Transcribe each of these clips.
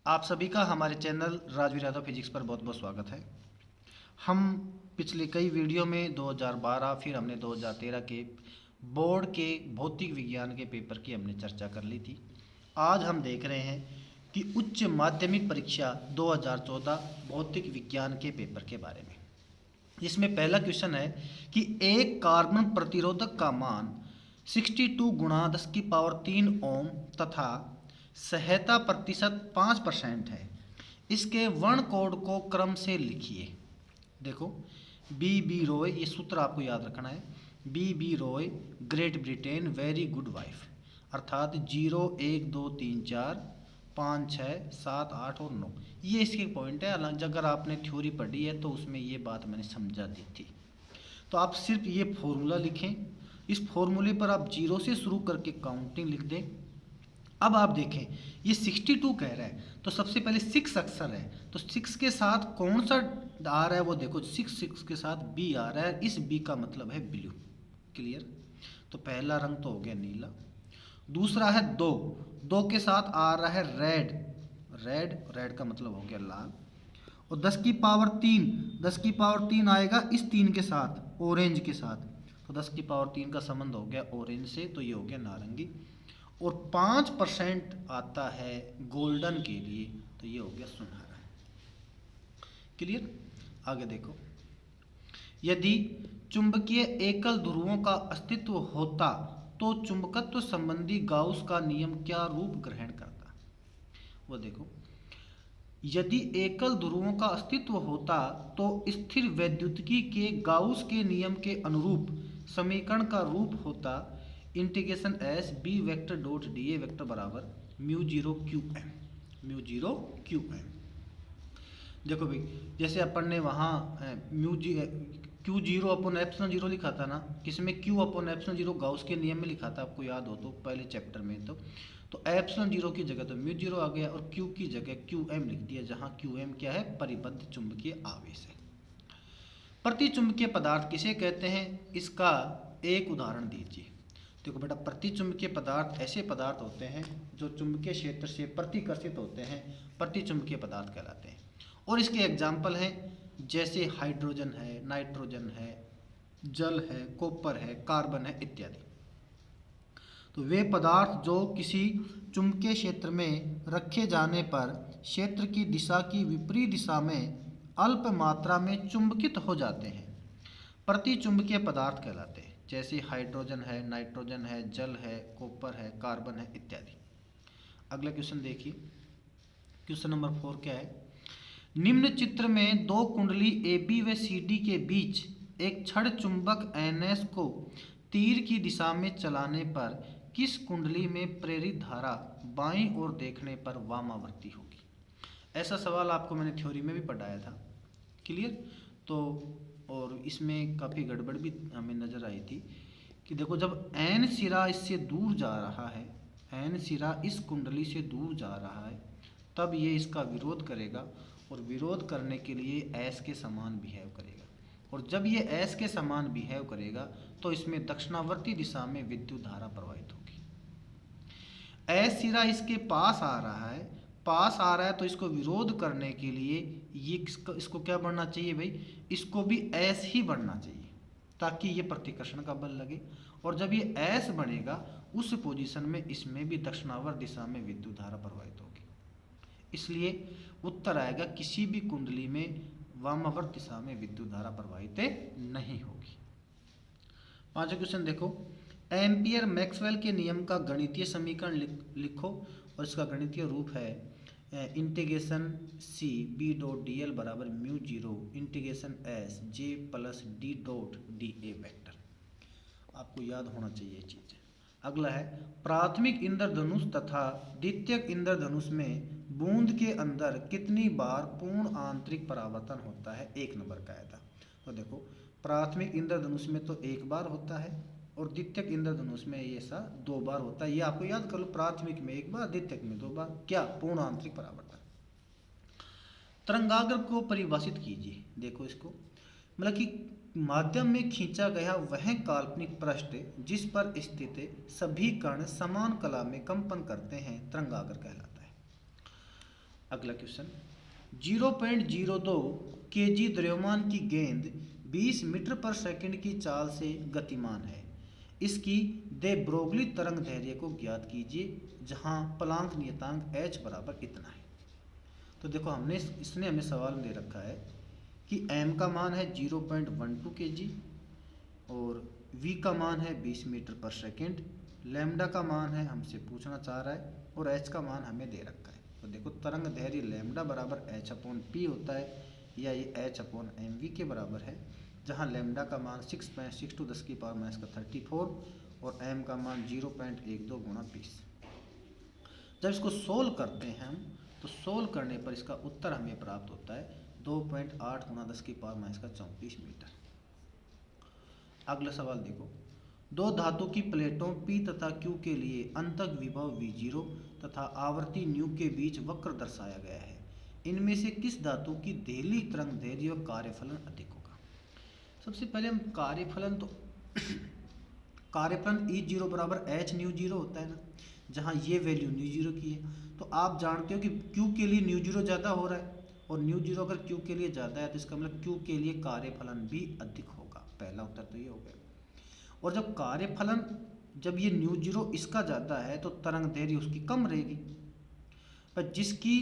आप सभी का हमारे चैनल राजवीर यादव फिजिक्स पर बहुत बहुत स्वागत है। हम पिछले कई वीडियो में 2012 फिर हमने 2013 के बोर्ड के भौतिक विज्ञान के पेपर की हमने चर्चा कर ली थी। आज हम देख रहे हैं कि उच्च माध्यमिक परीक्षा 2014 भौतिक विज्ञान के पेपर के बारे में। इसमें पहला क्वेश्चन है कि एक कार्बन प्रतिरोधक का मान 62 गुणा 10 की पावर 3 ओम तथा सहायता प्रतिशत 5% है। इसके वर्ण कोड को क्रम से लिखिए। देखो, बी रॉय, ये सूत्र आपको याद रखना है। B Roy, Great Britain, very good wife, अर्थात 0 1 2 3 4 5 6 7 8 और 9, ये इसके पॉइंट है। हालांकि अगर आपने थ्योरी पढ़ी है तो उसमें ये बात मैंने समझा दी थी। तो आप सिर्फ ये फॉर्मूला लिखें। इस फॉर्मूले पर आप 0 से शुरू करके काउंटिंग लिख दें। अब आप देखें, ये 62 कह रहा है तो सबसे पहले 6 अक्षर है, तो 6 के साथ कौन सा आ रहा है वो देखो। 6 के साथ बी आ रहा है, इस बी का मतलब है ब्लू। क्लियर? तो पहला रंग तो हो गया नीला। दूसरा है 2, 2 के साथ आ रहा है रेड, रेड, रेड का मतलब हो गया लाल। और 10 की पावर 3, 10 की पावर 3 आएगा इस 3 के साथ, ऑरेंज के साथ। तो 10 की पावर 3 का संबंध हो गया ऑरेंज से, तो ये हो गया नारंगी। और 5% आता है गोल्डन के लिए, तो ये हो गया सुनहरा। क्लियर? आगे देखो, यदि चुंबकीय एकल ध्रुवों का अस्तित्व होता तो चुंबकत्व संबंधी गाउस का नियम क्या रूप ग्रहण करता। वो देखो, यदि एकल ध्रुवों का अस्तित्व होता तो स्थिर वैद्युतिकी के गाउस के नियम के अनुरूप समीकरण का रूप होता integration S B vector dot D A vector बराबर mu zero Q M, mu zero Q M. देखो भाई, जैसे अपन ने वहाँ mu G Q zero upon epsilon zero लिखा था ना, किसमें Q upon epsilon zero Gauss के नियम में लिखा था, आपको याद हो तो पहले चैप्टर में। तो एप्सिलॉन जीरो की जगह तो म्यू जीरो आ गया और क्यू की जगह क्यू एम लिख दिया, जहाँ क्यू एम क्या है, परिबद्ध चुंबकीय आवेश है। प्रतिचुंबकीय पदार्थ किसे कहते हैं, इसका एक उदाहरण दीजिए। देखो बेटा, प्रतिचुंबकीय पदार्थ ऐसे पदार्थ होते हैं जो चुंबकीय क्षेत्र से प्रतिकर्षित होते हैं, प्रतिचुंबकीय पदार्थ कहलाते हैं। और इसके एग्जाम्पल हैं जैसे हाइड्रोजन है, नाइट्रोजन है, जल है, कॉपर है, कार्बन है इत्यादि। तो वे पदार्थ जो किसी चुंबकीय क्षेत्र में रखे जाने पर क्षेत्र की दिशा की विपरीत दिशा में अल्प मात्रा में चुंबकित हो जाते हैं, प्रतिचुंबकीय पदार्थ कहलाते हैं। जैसे हाइड्रोजन है, नाइट्रोजन है, जल है, कॉपर है, कार्बन है इत्यादि। अगला क्वेश्चन देखिए, क्वेश्चन नंबर 4 क्या है। निम्न चित्र में दो कुंडली ए बी व सी डी के बीच एक छड़ चुंबक एन एस को तीर की दिशा में चलाने पर किस कुंडली में प्रेरित धारा बाईं ओर देखने पर वामावर्ती होगी। ऐसा सवाल आपको मैंने थ्योरी में भी पढ़ाया था। क्लियर? तो और इसमें काफ़ी गड़बड़ भी हमें नज़र आई थी कि देखो, जब एन सिरा इससे दूर जा रहा है, एन सिरा इस कुंडली से दूर जा रहा है, तब ये इसका विरोध करेगा और विरोध करने के लिए एस के समान बिहेव करेगा। और जब ये एस के समान बिहेव करेगा तो इसमें दक्षिणावर्ती दिशा में विद्युत धारा प्रवाहित होगी। एस सिरा इसके पास आ रहा है, पास आ रहा है, तो इसको विरोध करने के लिए ये इसको क्या बढ़ना चाहिए भाई, इसको भी एस ही बढ़ना चाहिए ताकि ये प्रतिकर्षण का बल लगे। और जब ये एस बनेगा उस पोजीशन में इसमें भी दक्षिणावर्त दिशा में विद्युत धारा प्रवाहित होगी। इसलिए उत्तर आएगा किसी भी कुंडली में वामावर्त दिशा में विद्युत धारा प्रवाहित नहीं होगी। पांचवा क्वेश्चन देखो, एम्पियर मैक्सवेल के नियम का गणितीय समीकरण लिखो। और इसका गणितीय रूप है integration C B dot D L बराबर mu zero integration S J plus D dot D A vector. आपको याद होना चाहिए ये चीज़। अगला है, प्राथमिक इंद्रधनुष तथा द्वितीयक इंद्रधनुष में बूंद के अंदर कितनी बार पूर्ण आंतरिक परावर्तन होता है, 1 नंबर का आया था। तो देखो, प्राथमिक इंद्रधनुष में तो 1 बार होता है और द्वितीयक इंद्रधनुष में ये ऐसा 2 बार होता है। ये आपको याद कर लो, प्राथमिक में 1 बार, द्वितीयक में 2 बार। क्या? पूर्ण आंतरिक परावर्तन। तरंगाग्र को परिभाषित कीजिए। देखो इसको, मतलब कि माध्यम में खींचा गया वह काल्पनिक पृष्ठ जिस पर स्थित सभी कण समान कला में कंपन करते हैं तरंगाग्र कहलाता है। अगला क्वेश्चन, 0.02 kg द्रव्यमान की गेंद 20 मीटर पर सेकंड की चाल से गतिमान है। इसकी दे ब्रोगली तरंग दैर्घ्य को ज्ञात कीजिए जहां प्लांक नियतांक h बराबर इतना है। तो देखो इसने हमें सवाल दे रखा है कि m का मान है 0.12 kg और v का मान है 20 मीटर पर सेकंड, लैम्डा का मान है हमसे पूछना चाह रहा है और h का मान हमें दे रखा है। तो देखो तरंग दैर्घ्य लैम्डा बराबर h/p होता है या ये h/mv के बराबर है, जहाँ लैम्डा का मान 6.62 10⁻34 और m का मान 0.12 गुणा 20। जब इसको सोल्व करते हैं हम तो सोल्व करने पर इसका उत्तर हमें प्राप्त होता है 2.8 गुणा 10⁻34 मीटर। अगला सवाल देखो, दो धातु की प्लेटों P तथा Q के लिए अंतक विभव V0 तथा आवर्ती न्यू के बीच वक्र दर्शाया गया है। इनमें से किस धातु की देहली तरंग दैर्घ्य व कार्यफलन अधिक होगा? सबसे पहले हम कार्यफलन तो कार्यफलन E0 बराबर h न्यू जीरो होता है ना, जहाँ ये वैल्यू न्यू जीरो की है। तो आप जानते हो कि Q के लिए न्यू जीरो ज़्यादा हो रहा है और न्यू जीरो अगर Q के लिए ज़्यादा है तो इसका मतलब Q के लिए कार्यफलन भी अधिक होगा। पहला उत्तर तो ये हो गया। और जब कार्यफलन जब ये न्यू जीरो इसका ज़्यादा है तो तरंग दैर्घ्य उसकी कम रहेगी, पर जिसकी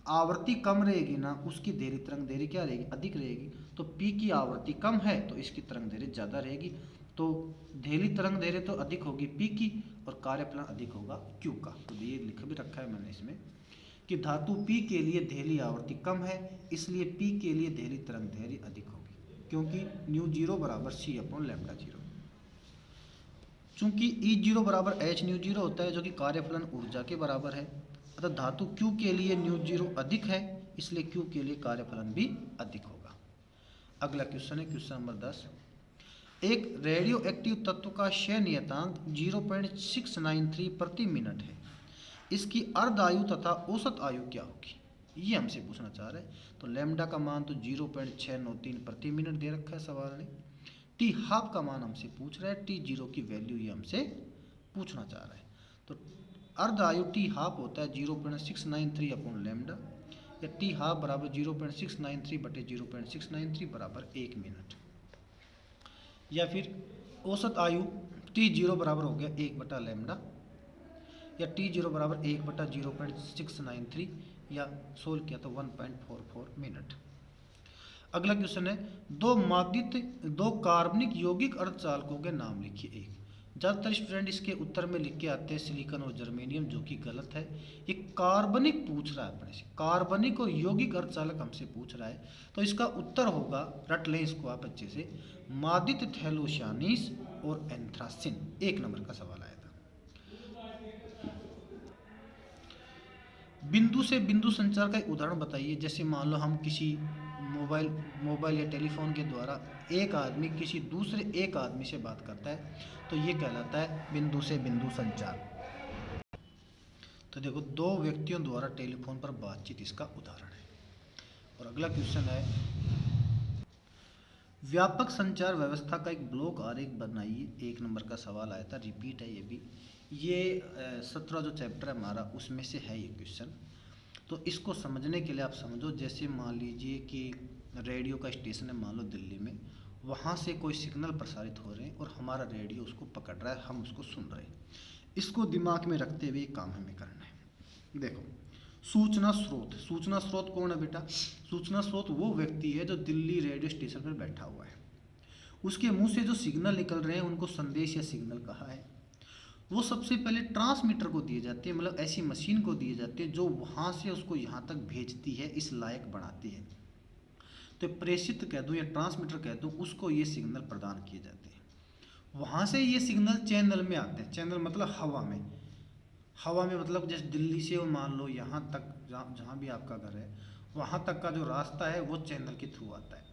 आवृत्ति कम रहेगी ना उसकी दैर्घ्य तरंग दैर्घ्य क्या रहेगी? अधिक रहेगी। तो P की आवृत्ति कम है तो इसकी तरंग दैर्घ्य ज़्यादा रहेगी, तो दैर्घ्य तरंग दैर्घ्य तो अधिक होगी P की और कार्यफलन अधिक होगा Q का। तो ये लिख भी रखा है मैंने इसमें कि धातु P के लिए दैर्घ्य आवृत्ति कम है, इसलिए P के लिए दैर्घ्य तरंग दैर्घ्य अधिक होगी, क्योंकि न्यू जीरो बराबर C/λ0। चूंकि E0 बराबर h न्यू जीरो होता है जो कि कार्यफलन ऊर्जा के बराबर है, अतः धातु Q के लिए न्यू जीरो अधिक है, इसलिए Q के लिए कार्यफलन भी अधिक होगा। अगला क्वेश्चन है क्वेश्चन नंबर 10, एक रेडियो एक्टिव तत्व का क्षय नियतांक 0.693 प्रति मिनट है। इसकी अर्ध आयु तथा औसत आयु क्या होगी? ये हमसे पूछना चाह रहे हैं। तो लैम्डा का मान तो 0.693 प्रति मिनट दे रखा है सवाल ने। टी हाफ का मान हमसे पूछ रहा है, टी जीरो की वैल्यू ये हमसे पूछना चाह रहा है। तो अर्ध आयु टी हाफ होता है 0.693 अपॉन लैम्डा, या टी हाफ बराबर 0.693 बटे 0.693 बराबर 1 मिनट, या फिर औसत आयु टी जीरो बराबर हो गया 1 बटा लैम्डा, या टी जीरो बराबर 1 बटा 0.693 या सोल्व किया तो 1.44 मिनट। अगला क्वेश्चन है, दो कार्बनिक यौगिक अर्धचालकों के नाम लिखिए। एक, ज़्यादातर स्टूडेंट इसके उत्तर में लिख के आते हैं सिलिकॉन और जर्मेनियम, जो कि गलत है। ये कार्बनिक पूछ रहा है अपने से, कार्बनिक और यौगिक अर्धचालक हमसे पूछ रहा है, तो इसका उत्तर होगा, रट लें इसको आप अच्छे से, मादित थैलोसियानीस और एंथ्रासिन। 1 नंबर का सवाल आया था। बिंदु से बिंदु संचार का एक उदाहरण बताइए। जैसे मान लो हम किसी मोबाइल या टेलीफोन के द्वारा एक आदमी किसी दूसरे एक आदमी से बात करता है, तो ये कहलाता है बिंदु से बिंदु संचार। तो देखो, दो व्यक्तियों द्वारा टेलीफोन पर बातचीत इसका उदाहरण है। और अगला क्वेश्चन है, व्यापक संचार व्यवस्था का एक ब्लॉक आरेख बनाइए। 1 नंबर का सवाल आया था, रिपीट है ये भी। ये 17 जो चैप्टर है हमारा उसमें से है ये क्वेश्चन। तो इसको समझने के लिए आप समझो, जैसे मान लीजिए कि रेडियो का स्टेशन है मान लो दिल्ली में, वहाँ से कोई सिग्नल प्रसारित हो रहे हैं और हमारा रेडियो उसको पकड़ रहा है, हम उसको सुन रहे हैं। इसको दिमाग में रखते हुए काम हमें करना है। देखो, सूचना स्रोत कौन है बेटा? सूचना स्रोत वो व्यक्ति है जो दिल्ली रेडियो स्टेशन पर बैठा हुआ है। उसके मुंह से जो सिग्नल निकल रहे हैं उनको संदेश या सिग्नल कहा है। वो सबसे पहले ट्रांसमीटर को दिए जाते हैं, मतलब ऐसी मशीन को दिए जाते हैं जो वहाँ से उसको यहाँ तक भेजती है, इस लायक बनाती है। तो प्रेषित कह दूँ या ट्रांसमीटर कह दूँ, उसको ये सिग्नल प्रदान किए जाते हैं। वहाँ से ये सिग्नल चैनल में आते हैं। चैनल मतलब हवा में मतलब जैसे दिल्ली से मान लो यहाँ तक, जहाँ भी आपका घर है वहाँ तक का जो रास्ता है वो चैनल के थ्रू आता है,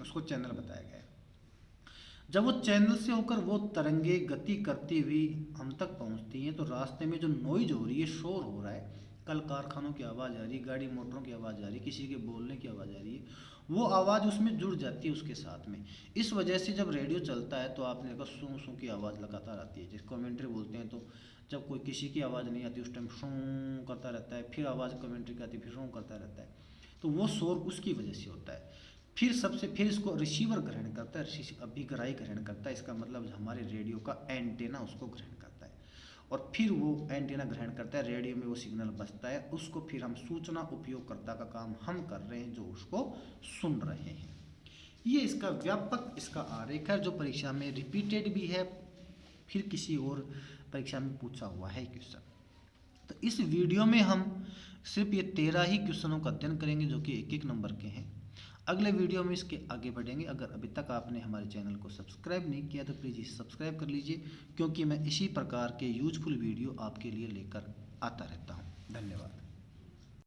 उसको चैनल बताया गया है। जब वो चैनल से होकर वो तरंगे गति करती हुई हम तक पहुँचती हैं, तो रास्ते में जो नॉइज हो रही है, शोर हो रहा है, कल कारखानों की आवाज़ आ रही है, गाड़ी मोटरों की आवाज़ आ रही है, किसी के बोलने की आवाज़ आ रही है, वो आवाज़ उसमें जुड़ जाती है उसके साथ में। इस वजह से जब रेडियो चलता है तो आपने देखा सूं सूं की आवाज़ लगातार आती है। जैसे कमेंट्री बोलते हैं तो जब कोई किसी की आवाज़ नहीं आती उस टाइम सूं करता रहता है, फिर आवाज़ कमेंट्री की आती है, फिर सूं करता रहता है, तो वो शोर उसकी वजह से होता है। फिर इसको रिसीवर ग्रहण करता है, अभिग्राही ग्रहण करता है, इसका मतलब हमारे रेडियो का एंटेना उसको ग्रहण करता है, और फिर वो एंटीना ग्रहण करता है, रेडियो में वो सिग्नल बजता है, उसको फिर हम सूचना उपयोगकर्ता का काम हम कर रहे हैं जो उसको सुन रहे हैं। ये इसका व्यापक इसका आरेख है जो परीक्षा में रिपीटेड भी है, फिर किसी और परीक्षा में पूछा हुआ है क्वेश्चन। तो इस वीडियो में हम सिर्फ ये 13 ही क्वेश्चनों का अध्ययन करेंगे जो कि 1-1 नंबर के हैं। अगले वीडियो में इसके आगे बढ़ेंगे। अगर अभी तक आपने हमारे चैनल को सब्सक्राइब नहीं किया तो प्लीज़ इसे सब्सक्राइब कर लीजिए, क्योंकि मैं इसी प्रकार के यूजफुल वीडियो आपके लिए लेकर आता रहता हूँ। धन्यवाद।